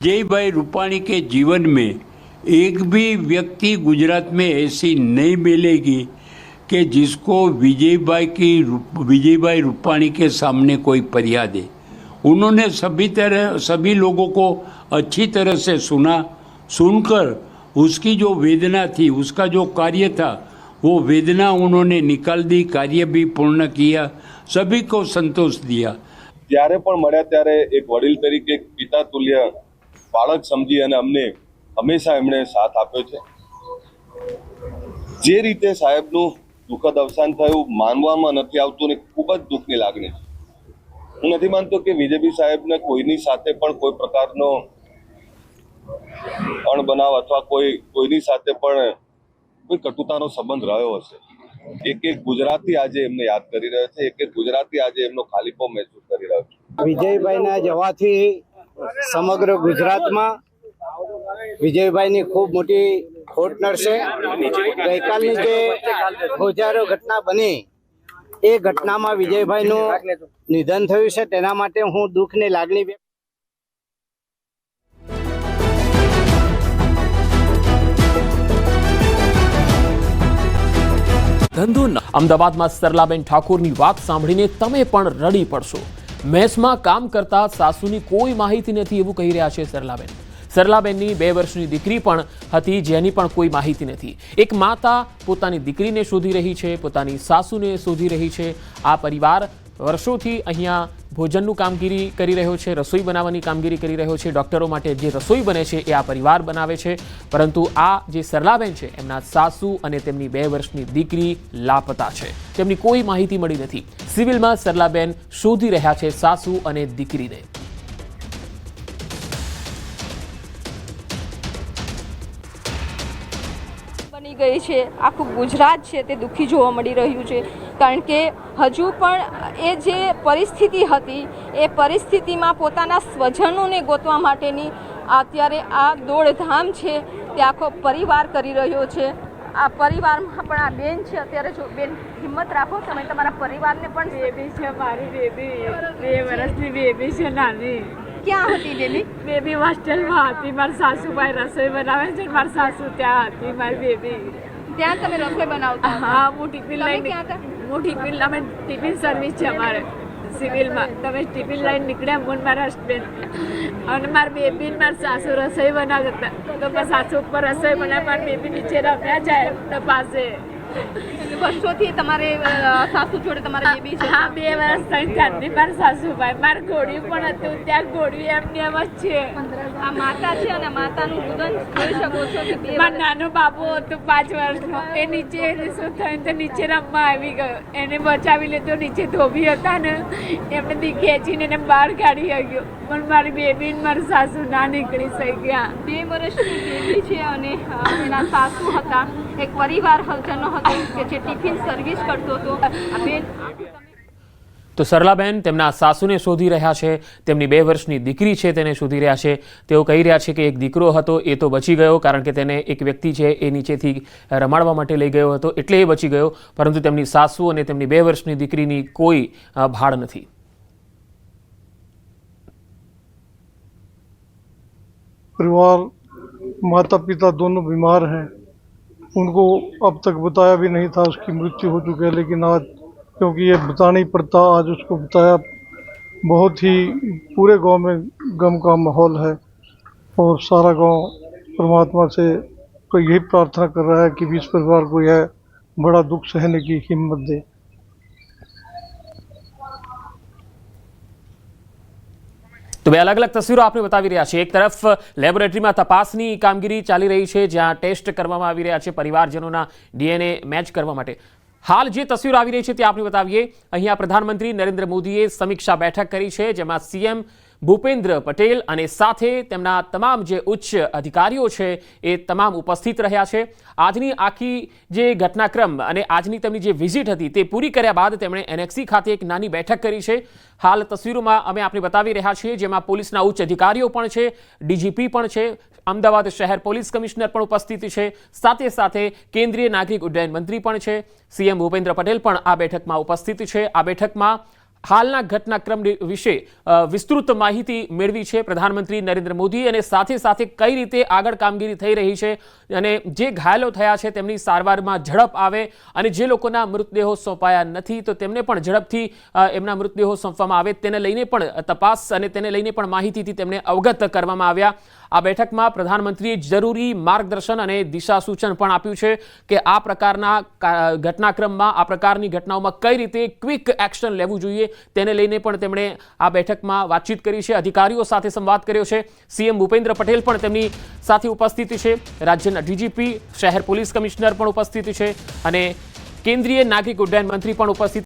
विजय भाई रूपाणी के जीवन में एक भी व्यक्ति गुजरात में ऐसी नहीं मिलेगी कि जिसको विजय भाई रूपाणी के सामने कोई फरियाद है। उन्होंने सभी लोगों को अच्छी तरह से सुनकर उसकी जो वेदना थी, उसका जो कार्य था, वो वेदना उन्होंने निकाल दी, कार्य भी पूर्ण किया, सभी को संतोष दिया। ત્યારે પણ મળ્યા ત્યારે એક વડીલ તરીકે એક પિતા તુલ્ય બાળક સમજી અને અમને હંમેશા એમણે સાથ આપ્યો છે। જે રીતે સાહેબનું દુઃખદ અવસાન થયું માનવામાં નથી આવતું ને ખૂબ જ દુઃખની લાગણી છે। હું નથી માનતો કે વિજયભાઈ સાહેબને કોઈની સાથે પણ કોઈ પ્રકારનો અણબનાવ અથવા કોઈની સાથે પણ કોઈ કટુતાનો સંબંધ રહ્યો હશે। એક ગુજરાતી આજે એમને યાદ કરી રહ્યો છે, એક ગુજરાતી આજે એમનો ખાલીપો મહેસૂસ કરી રહ્યો છે। વિજયભાઈના જવાથી સમગ્ર ગુજરાતમાં વિજયભાઈની ખૂબ મોટી ખોટ નડશે। ગઈકાલની જે ગોજારો ઘટના બની એ ઘટનામાં વિજયભાઈનું નિધન થયું છે, તેના માટે હું દુઃખની લાગણી વ્યક્ત ધંધો અમદાવાદમાં સરલાબેન ઠાકોરની વાત સાંભળીને તમે પણ રડી પડશો। મેસમાં કામ કરતા સાસુની કોઈ માહિતી નથી એવું કહી રહ્યા છે સરલાબેન। સરલાબેનની 2 વર્ષની દીકરી પણ હતી જેની પણ કોઈ માહિતી નથી। એક માતા પોતાની દીકરીને શોધી રહી છે, પોતાની સાસુને શોધી રહી છે। આ પરિવાર વર્ષોથી અહીંયા ભોજનનું કામગીરી કરી રહ્યો છે, રસોઈ બનાવવાની કામગીરી કરી રહ્યો છે। ડોક્ટરો માટે જે રસોઈ બને છે એ આ પરિવાર બનાવે છે, પરંતુ આ જે સરલાબેન છે એમના સાસુ અને તેમની 2 વર્ષની દીકરી લાપતા છે। તેમની કોઈ માહિતી મળી નથી। સિવિલમાં સરલાબેન શોધી રહ્યા છે સાસુ અને દીકરીને। બની ગઈ છે, આખું ગુજરાત છે તે દુઃખી જોવા મળી રહ્યું છે, કારણ કે હજુ પણ એ જે પરિસ્થિતિ હતી એ પરિસ્થિતિમાં પોતાના સ્વજનોને ગોતવા માટેની અત્યારે આ દોડધામ છે તે આખો પરિવાર કરી રહ્યો છે। આ પરિવારમાં પણ આ બેન છે, અત્યારે જો બેન હિંમત રાખો, તમે તમારા પરિવારને પણ બેબી છે, મારી બેબી 2 વર્ષની બેબી છે નાની। ક્યાં હતી બેબી? બેબી હોસ્ટેલમાં હતી, મારા સાસુભાઈ રસોઈ બનાવે છે, મારી સાસુ ત્યાં હતી, મારી બેબી ત્યાં તમે રસોઈ બનાવતા? હા, હું ટિફિન લઈને અમે ટિફિન સર્વિસ છે અમારે સિવિલમાં। તમે ટિફિન લઈને નીકળ્યા હું મારા હસબેન્ડ અને મારી બેબી ને મારી સાસુ રસોઈ બનાવતા હતા, તો મારા સાસુ ઉપર રસોઈ બનાવી, મારી બેબી નીચે રમ્યા જાય એમના પાસે। વર્ષોથી તમારે સાસુ જોડે તમારી બેબી છે? હા, 2 વર્ષ થઈ ત્યારથી મારા સાસુભાઈ, મારું ઘોડિયું પણ હતું ત્યાં, ઘોડિયું એમની એમ જ છે। આ માતા છે અને માતાનું રુદન જોઈ શકો છો કે મારો નાનો બાબુ હતો 5 વર્ષનો, એ નીચે શું થયું તો નીચે રમવા આવી ગયો, એને બચાવી લીધો। નીચે ધોબી હતા ને એમને ખેંચીને એને બહાર કાઢી ગયો, પણ મારી બેબી ને મારી સાસુ ના નીકળી શક્યા। 2 વર્ષની બેબી છે અને એના સાસુ હતા, એક પરિવાર જનો હતો કે જે ટિફિન સર્વિસ કરતો હતો। તો સરલાબેન તેમના સાસુને શોધી રહ્યા છે, તેમની 2 વર્ષની દીકરી છે તેને શોધી રહ્યા છે। તેઓ કહી રહ્યા છે કે એક દીકરો હતો એ તો બચી ગયો, કારણ કે તેને એક વ્યક્તિ છે એ નીચેથી રમાડવા માટે લઈ ગયો હતો એટલે એ બચી ગયો, પરંતુ તેમની સાસુ અને તેમની 2 વર્ષની દીકરીની કોઈ ભાળ નથી। परिवार माता पिता दोनों बीमार हैं, उनको अब तक बताया भी नहीं था उसकी मृत्यु हो चुकी है, लेकिन आज क्योंकि ये बताना ही पड़ता, आज उसको बताया। बहुत ही पूरे गांव में गम का माहौल है और सारा गांव परमात्मा से तो यही प्रार्थना कर रहा है कि इस परिवार को यह बड़ा दुख सहने की हिम्मत दे। તો 2 અલગ અલગ તસવીરો આપણે બતાવી રહ્યા છે। એક તરફ લેબોરેટરીમાં તપાસની કામગીરી ચાલી રહી છે, જ્યાં ટેસ્ટ કરવામાં આવી રહ્યા છે પરિવારજનોના DNA મેચ કરવા માટે। હાલ જે તસવીરો આવી રહી છે તે આપણે બતાવીએ। અહીંયા પ્રધાનમંત્રી નરેન્દ્ર મોદીએ સમીક્ષા બેઠક કરી છે, જેમાં CM ભૂપેન્દ્ર પટેલ અને સાથે તેમના તમામ જે ઉચ્ચ અધિકારીઓ છે એ તમામ ઉપસ્થિત રહ્યા છે। આજની આખી જે ઘટનાક્રમ અને આજની તેમની જે વિઝિટ હતી તે પૂરી કર્યા બાદ તેમણે NXC ખાતે એક નાની બેઠક કરી છે। હાલ તસવીરોમાં અમે આપને બતાવી રહ્યા છીએ, જેમાં પોલીસના ઉચ્ચ અધિકારીઓ પણ છે, DGP પણ છે, અમદાવાદ શહેર પોલીસ કમિશનર પણ ઉપસ્થિત છે, સાથે સાથે કેન્દ્રીય નાગરિક ઉડ્ડયન મંત્રી પણ છે, CM ભૂપેન્દ્ર પટેલ પણ આ બેઠકમાં ઉપસ્થિત છે। આ બેઠકમાં હાલના ઘટનાક્રમ વિશે વિસ્તૃત માહિતી મેળવી છે પ્રધાનમંત્રી નરેન્દ્ર મોદી, અને સાથે સાથે કઈ રીતે આગળ કામગીરી થઈ રહી છે અને જે ઘાયલો થયા છે તેમની સારવારમાં ઝડપ આવે અને જે લોકોના મૃતદેહો સોંપાયા નથી તો તેમને પણ ઝડપથી એમના મૃતદેહો સોંપવામાં આવે તેને લઈને પણ તપાસ અને તેને લઈને પણ માહિતીથી તેમને અવગત કરવામાં આવ્યા. આ બેઠકમાં પ્રધાનમંત્રીએ જરૂરી માર્ગદર્શન અને દિશા સૂચન પણ આપ્યું છે કે આ પ્રકારના ઘટનાક્રમમાં, આ પ્રકારની ઘટનાઓમાં કઈ રીતે ક્વિક એક્શન લેવું જોઈએ તેને લઈને પણ તેમણે આ બેઠકમાં વાતચીત કરી છે. અધિકારીઓ સાથે સંવાદ કર્યો છે. સીએમ ભૂપેન્દ્ર પટેલ પણ તેમની સાથે ઉપસ્થિત છે. રાજ્યના ડીજીપી, શહેર પોલીસ કમિશનર પણ ઉપસ્થિત છે અને કેન્દ્રીય નાગરિક ઉડ્ડયન મંત્રી પણ ઉપસ્થિત